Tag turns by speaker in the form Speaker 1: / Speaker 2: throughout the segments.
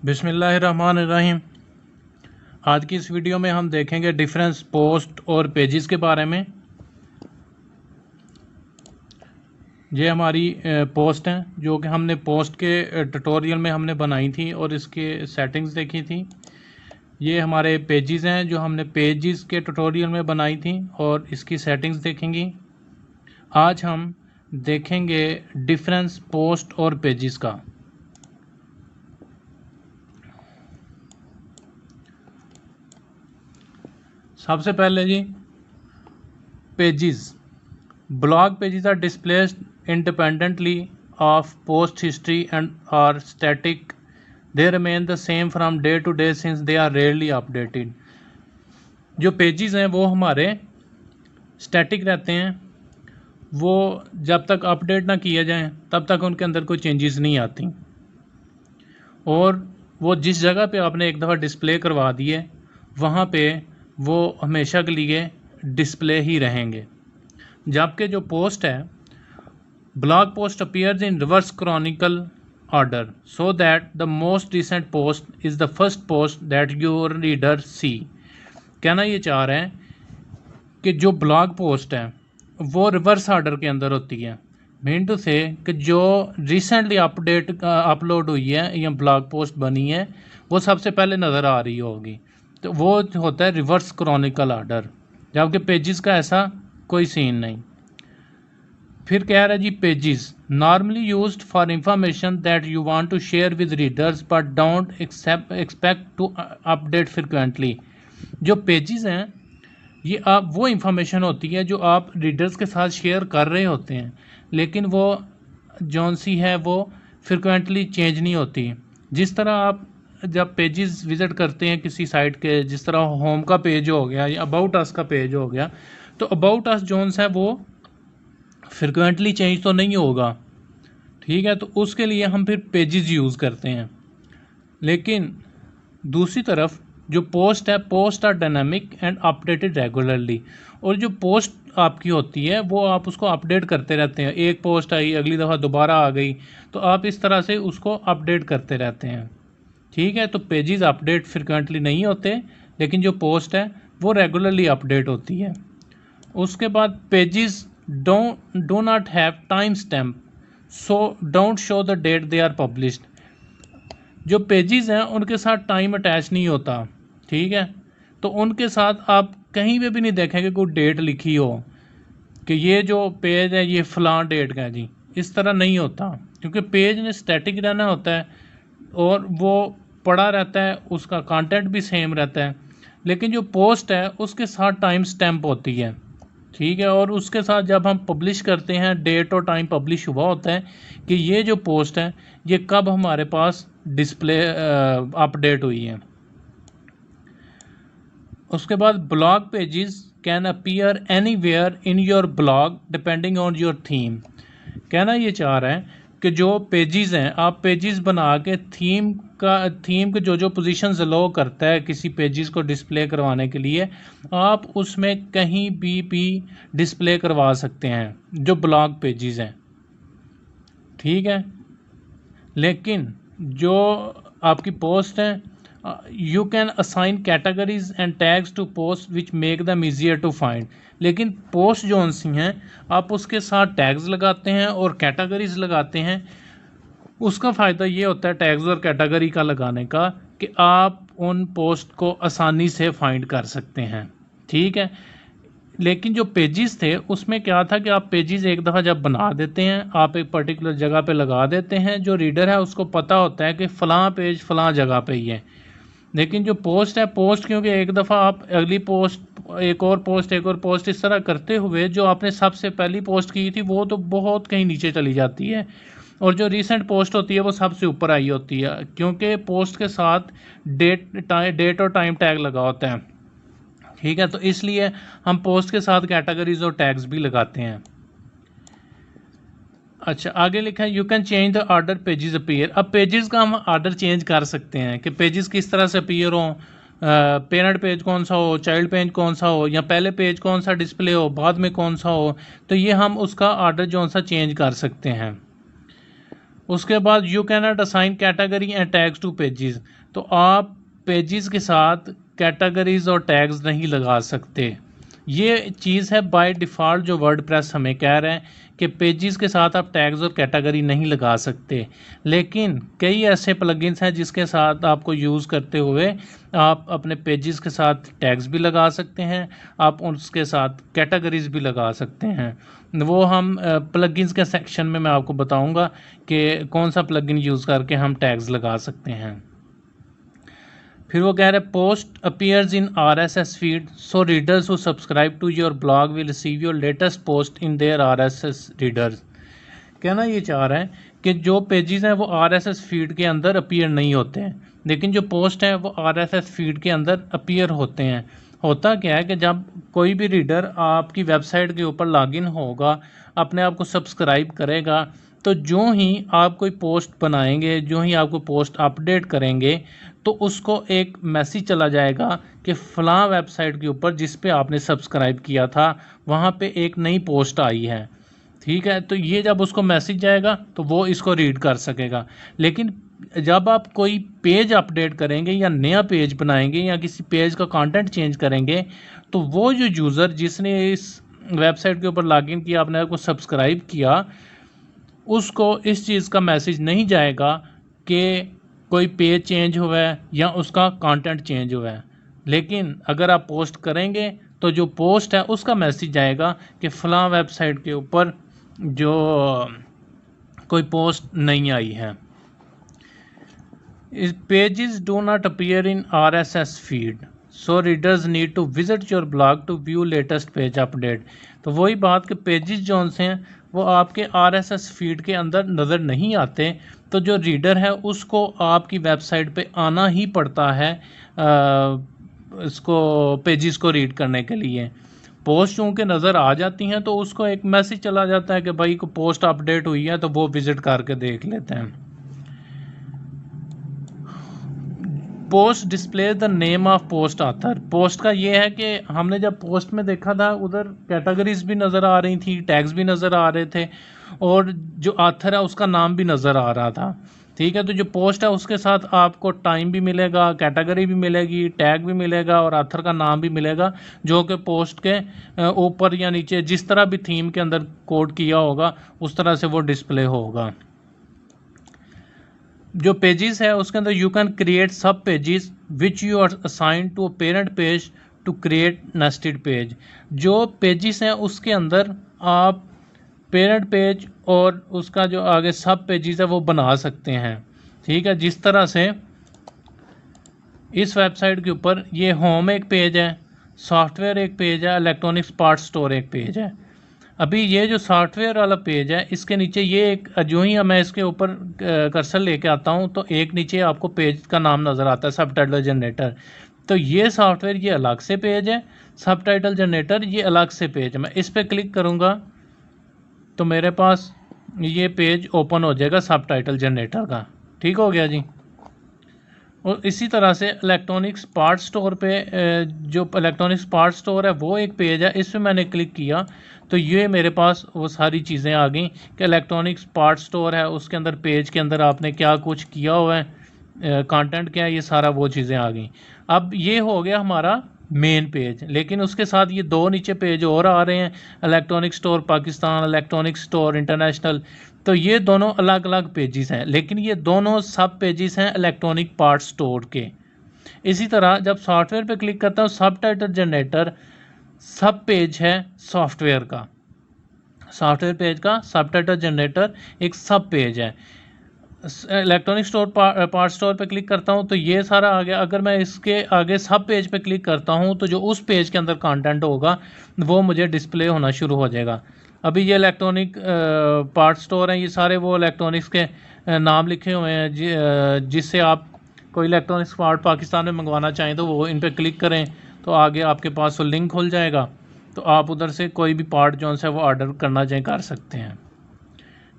Speaker 1: बिस्मिल्लाहिर्रहमानिर्रहीम। आज की इस वीडियो में हम देखेंगे डिफरेंस पोस्ट और पेजेस के बारे में। ये हमारी पोस्ट हैं जो कि हमने पोस्ट के ट्यूटोरियल में हमने बनाई थी और इसके सेटिंग्स देखी थी। ये हमारे पेजेस हैं जो हमने पेजेस के ट्यूटोरियल में बनाई थी और इसकी सेटिंग्स देखेंगी। आज हम देखेंगे डिफरेंस पोस्ट और पेजेस का। सबसे पहले जी pages. Blog pages are displayed independently of post history and are static. They remain the same from day to day since they are rarely updated. जो पेजेस हैं वो हमारे स्टैटिक रहते हैं, वो जब तक अपडेट ना किए जाएं तब तक उनके अंदर कोई चेंजेस नहीं आती, और वो जिस जगह पे आपने एक दफ़ा डिस्प्ले करवा दिए वहाँ पे वो हमेशा के लिए डिस्प्ले ही रहेंगे। जबकि जो पोस्ट है, blog post appears in reverse chronicle order so that the most recent post is the first post that your reader see. कहना ये चाह रहे हैं कि जो ब्लॉग पोस्ट है वो रिवर्स ऑर्डर के अंदर होती है। मीन टू से कि जो रिसेंटली अपलोड हुई है या ब्लॉग पोस्ट बनी है वो सबसे पहले नज़र आ रही होगी, तो वो होता है रिवर्स क्रॉनिकल ऑर्डर। जबकि पेजेस का ऐसा कोई सीन नहीं। फिर कह रहा है जी pages normally used for information that you want to share with readers but don't expect to update frequently. जो पेजेस हैं ये आप वो इंफॉर्मेशन होती है जो आप रीडर्स के साथ शेयर कर रहे होते हैं, लेकिन वो जौन सी है वो फ्रिक्वेंटली चेंज नहीं होती। जिस तरह आप जब पेजेस विज़िट करते हैं किसी साइट के, जिस तरह होम का पेज हो गया या अबाउट अस का पेज हो गया, तो अबाउट अस जोन्स है वो फ्रिक्वेंटली चेंज तो नहीं होगा, ठीक है, तो उसके लिए हम फिर पेजेस यूज़ करते हैं। लेकिन दूसरी तरफ जो पोस्ट है, post are dynamic and updated regularly. और जो पोस्ट आपकी होती है वो आप उसको अपडेट करते रहते हैं। एक पोस्ट आई, अगली दफ़ा दोबारा आ गई, तो आप इस तरह से उसको अपडेट करते रहते हैं, ठीक है। तो पेजेस अपडेट फ्रिक्वेंटली नहीं होते, लेकिन जो पोस्ट है वो रेगुलरली अपडेट होती है। उसके बाद pages do not have time stamp so don't show the date they are published. जो पेजेस हैं उनके साथ टाइम अटैच नहीं होता, ठीक है, तो उनके साथ आप कहीं पे भी नहीं देखेंगे कोई डेट लिखी हो कि ये जो पेज है ये फ़लाँ डेट का है जी। इस तरह नहीं होता, क्योंकि पेज ने स्टैटिक रहना होता है और वो पड़ा रहता है, उसका कंटेंट भी सेम रहता है। लेकिन जो पोस्ट है उसके साथ टाइम स्टैम्प होती है, ठीक है, और उसके साथ जब हम पब्लिश करते हैं डेट और टाइम पब्लिश हुआ होता है कि ये जो पोस्ट है ये कब हमारे पास डिस्प्ले अपडेट हुई है। उसके बाद blog pages can appear anywhere in your blog depending on your theme. कहना ये चाह रहा है कि जो पेजेस हैं, आप पेजेस बना के थीम के जो पोजीशन अलाउ करता है किसी पेजेस को डिस्प्ले करवाने के लिए, आप उसमें कहीं भी डिस्प्ले करवा सकते हैं जो ब्लॉग पेजेस हैं, ठीक है। लेकिन जो आपकी पोस्ट है, you can assign categories and tags to post which make them easier to find. लेकिन पोस्ट जो सी हैं आप उसके साथ टैग्स लगाते हैं और कैटेगरीज लगाते हैं। उसका फ़ायदा ये होता है टैग्स और कैटेगरी का लगाने का कि आप उन पोस्ट को आसानी से फाइंड कर सकते हैं, ठीक है। लेकिन जो पेजेस थे उसमें क्या था कि आप पेजेस एक दफ़ा जब बना देते हैं, आप एक पर्टिकुलर जगह पे लगा देते हैं, जो रीडर है उसको पता होता है कि फ़लाँ पेज फ़लाँ जगह पे ही है। लेकिन जो पोस्ट है, पोस्ट क्योंकि एक दफ़ा आप अगली पोस्ट, एक और पोस्ट इस तरह करते हुए जो आपने सबसे पहली पोस्ट की थी वो तो बहुत कहीं नीचे चली जाती है, और जो रीसेंट पोस्ट होती है वो सबसे ऊपर आई होती है, क्योंकि पोस्ट के साथ डेट और टाइम टैग लगा होता है, ठीक है। तो इसलिए हम पोस्ट के साथ कैटेगरीज और टैग्स भी लगाते हैं। अच्छा, आगे लिखा है you can change the order pages appear. अब पेजेस का हम ऑर्डर चेंज कर सकते हैं कि पेजेस किस तरह से अपीयर हो, पेरेंट पेज कौन सा हो, चाइल्ड पेज कौन सा हो, या पहले पेज कौन सा डिस्प्ले हो, बाद में कौन सा हो। तो ये हम उसका ऑर्डर जो सा चेंज कर सकते हैं। उसके बाद you can not assign category and tags two pages, तो आप पेजेस के साथ कैटेगरीज और टैग्स नहीं लगा सकते। ये चीज़ है बाय डिफ़ॉल्ट जो वर्डप्रेस हमें कह रहे हैं कि पेजेस के साथ आप टैग्स और कैटेगरी नहीं लगा सकते, लेकिन कई ऐसे प्लगइन्स हैं जिसके साथ आपको यूज़ करते हुए आप अपने पेजेस के साथ टैग्स भी लगा सकते हैं, आप उसके साथ कैटेगरीज भी लगा सकते हैं। वो हम प्लगइन्स के सेक्शन में मैं आपको बताऊंगा कि कौन सा प्लगइन यूज़ करके हम टैग्स लगा सकते हैं। फिर वो कह रहे हैं post appears in RSS feed so readers who subscribe to your blog will receive your latest post in their RSS readers. कहना ये चाह रहे हैं कि जो पेजेस हैं वो RSS फीड के अंदर अपीयर नहीं होते हैं, लेकिन जो पोस्ट हैं वो RSS फीड के अंदर अपीयर होते हैं। होता क्या है कि जब कोई भी रीडर आपकी वेबसाइट के ऊपर लॉगिन होगा, अपने आप को सब्सक्राइब करेगा, तो जो ही आप कोई पोस्ट बनाएंगे, जो ही आपको पोस्ट अपडेट करेंगे, तो उसको एक मैसेज चला जाएगा कि फ़लाँ वेबसाइट के ऊपर जिस पे आपने सब्सक्राइब किया था वहाँ पे एक नई पोस्ट आई है। ठीक है, तो ये जब उसको मैसेज जाएगा तो वो इसको रीड कर सकेगा। लेकिन जब आप कोई पेज अपडेट करेंगे या नया पेज बनाएंगे या किसी पेज का कंटेंट चेंज करेंगे, तो वो जो यूज़र जिसने इस वेबसाइट के ऊपर लॉगिन किया, आपने आपको सब्सक्राइब किया, उसको इस चीज़ का मैसेज नहीं जाएगा कि कोई पेज चेंज हुआ है या उसका कंटेंट चेंज हुआ है। लेकिन अगर आप पोस्ट करेंगे तो जो पोस्ट है उसका मैसेज जाएगा कि फ़लाँ वेबसाइट के ऊपर जो कोई पोस्ट नहीं आई है। Pages do not appear in RSS feed so readers need to visit your blog to view latest page update. तो वही बात कि पेजेस जो हैं वो आपके RSS फीड के अंदर नज़र नहीं आते, तो जो रीडर है उसको आपकी वेबसाइट पे आना ही पड़ता है इसको पेजेस को रीड करने के लिए। पोस्ट चूँकि नज़र आ जाती हैं तो उसको एक मैसेज चला जाता है कि भाई को पोस्ट अपडेट हुई है, तो वो विज़िट करके देख लेते हैं। Post display the name of post author. Post का ये है कि हमने जब पोस्ट में देखा था उधर कैटेगरीज भी नज़र आ रही थी, टैग्स भी नज़र आ रहे थे, और जो ऑथर है उसका नाम भी नज़र आ रहा था। ठीक है, तो जो पोस्ट है उसके साथ आपको टाइम भी मिलेगा, कैटेगरी भी मिलेगी, टैग भी मिलेगा और ऑथर का नाम भी मिलेगा, जो कि पोस्ट के ऊपर या नीचे जिस तरह भी थीम के अंदर कोड किया होगा उस तरह से वो डिस्प्ले होगा। जो पेजेस है उसके अंदर you can create sub pages which you are assign to a parent page to create nested page. जो पेजेस हैं उसके अंदर आप पेरेंट पेज और उसका जो आगे सब पेजेस है वो बना सकते हैं। ठीक है, जिस तरह से इस वेबसाइट के ऊपर ये होम एक पेज है, सॉफ्टवेयर एक पेज है, इलेक्ट्रॉनिक्स पार्ट स्टोर एक पेज है। अभी ये जो सॉफ्टवेयर वाला पेज है इसके नीचे ये एक, जो ही मैं इसके ऊपर कर्सर लेके आता हूँ तो एक नीचे आपको पेज का नाम नज़र आता है, सबटाइटल जनरेटर। तो ये सॉफ्टवेयर ये अलग से पेज है, सबटाइटल जनरेटर ये अलग से पेज है। मैं इस पर क्लिक करूँगा तो मेरे पास ये पेज ओपन हो जाएगा सबटाइटल जनरेटर का। ठीक हो गया जी। और इसी तरह से इलेक्ट्रॉनिक्स पार्ट स्टोर पे जो इलेक्ट्रॉनिक्स पार्ट स्टोर है वो एक पेज है, इस पर मैंने क्लिक किया तो ये मेरे पास वो सारी चीज़ें आ गई कि इलेक्ट्रॉनिक्स पार्ट स्टोर है, उसके अंदर पेज के अंदर आपने क्या कुछ किया हुआ है, कंटेंट क्या है, ये सारा वो चीज़ें आ गई। अब ये हो गया हमारा मेन पेज, लेकिन उसके साथ ये दो नीचे पेज और आ रहे हैं, electronic store Pakistan, electronic store international. तो ये दोनों अलग अलग पेजेस हैं, लेकिन ये दोनों सब पेजेस हैं इलेक्ट्रॉनिक पार्ट स्टोर के। इसी तरह जब सॉफ्टवेयर पे क्लिक करता हूँ, सबटाइटल जनरेटर सब पेज है सॉफ्टवेयर का, सॉफ्टवेयर पेज का सबटाइटल जनरेटर एक सब पेज है। इलेक्ट्रॉनिक स्टोर पार्ट स्टोर पे क्लिक करता हूँ तो ये सारा आ गया। अगर मैं इसके आगे सब पेज पे क्लिक करता हूँ तो जो उस पेज के अंदर कंटेंट होगा वो मुझे डिस्प्ले होना शुरू हो जाएगा। अभी ये इलेक्ट्रॉनिक पार्ट स्टोर हैं, ये सारे वो इलेक्ट्रॉनिक्स के नाम लिखे हुए हैं, जिससे आप कोई इलेक्ट्रॉनिक्स पार्ट पाकिस्तान में मंगवाना चाहें तो वो इन पर क्लिक करें तो आगे आपके पास वो लिंक खुल जाएगा, तो आप उधर से कोई भी पार्ट जो है वो ऑर्डर करना चाहें कर सकते हैं।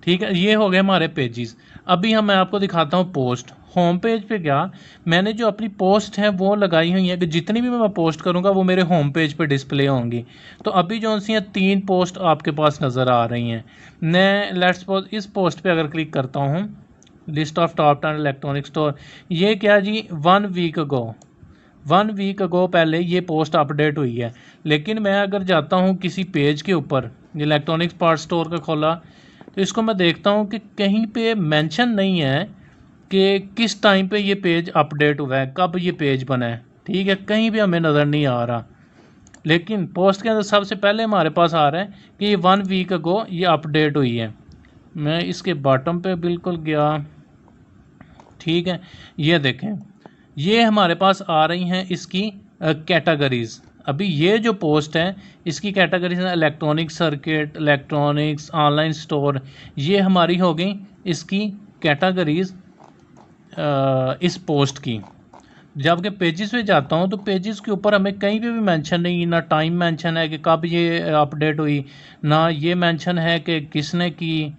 Speaker 1: ठीक है, ये हो गए हमारे पेजेस। अभी मैं आपको दिखाता हूँ पोस्ट। होम पेज पे गया, मैंने जो अपनी पोस्ट है वो लगाई हुई है कि जितनी भी मैं पोस्ट करूँगा वो मेरे होम पेज पे डिस्प्ले होंगी। तो अभी जो सी 3 पोस्ट आपके पास नज़र आ रही हैं। मैं लेट्स सपोज इस पोस्ट पे अगर क्लिक करता हूँ, list of top 10 electronic store, ये क्या जी 1 वीक अगो पहले ये पोस्ट अपडेट हुई है। लेकिन मैं अगर जाता हूँ किसी पेज के ऊपर, इलेक्ट्रॉनिक्स पार्ट स्टोर का खोला, तो इसको मैं देखता हूँ कि कहीं पे मेंशन नहीं है कि किस टाइम पे ये पेज अपडेट हुआ है, कब ये पेज बना है। ठीक है, कहीं भी हमें नज़र नहीं आ रहा। लेकिन पोस्ट के अंदर सबसे पहले हमारे पास आ रहा है कि ये 1 वीक अगो ये अपडेट हुई है। मैं इसके बॉटम पे बिल्कुल गया, ठीक है, ये देखें, ये हमारे पास आ रही हैं इसकी कैटेगरीज़। अभी ये जो पोस्ट है इसकी कैटेगरीज है electronic circuit, electronics, online store, ये हमारी हो गई इसकी कैटेगरीज इस पोस्ट की। जबकि पेजेस पे जाता हूँ तो पेजेस के ऊपर हमें कहीं पे भी मेंशन नहीं, ना टाइम मेंशन है कि कब ये अपडेट हुई, ना ये मेंशन है कि किसने की,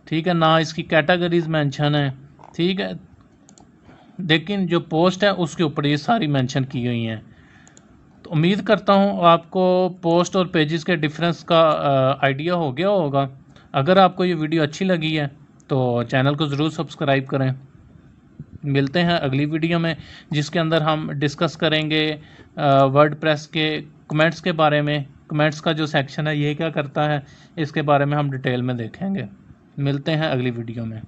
Speaker 1: ठीक है, ना इसकी कैटेगरीज मेंशन है। ठीक है, लेकिन जो पोस्ट है उसके ऊपर ये सारी मेंशन की हुई हैं। तो उम्मीद करता हूँ आपको पोस्ट और पेजेस के डिफरेंस का आइडिया हो गया होगा। अगर आपको ये वीडियो अच्छी लगी है तो चैनल को ज़रूर सब्सक्राइब करें। मिलते हैं अगली वीडियो में, जिसके अंदर हम डिस्कस करेंगे वर्डप्रेस के कमेंट्स के बारे में। कमेंट्स का जो सेक्शन है ये क्या करता है, इसके बारे में हम डिटेल में देखेंगे। मिलते हैं अगली वीडियो में।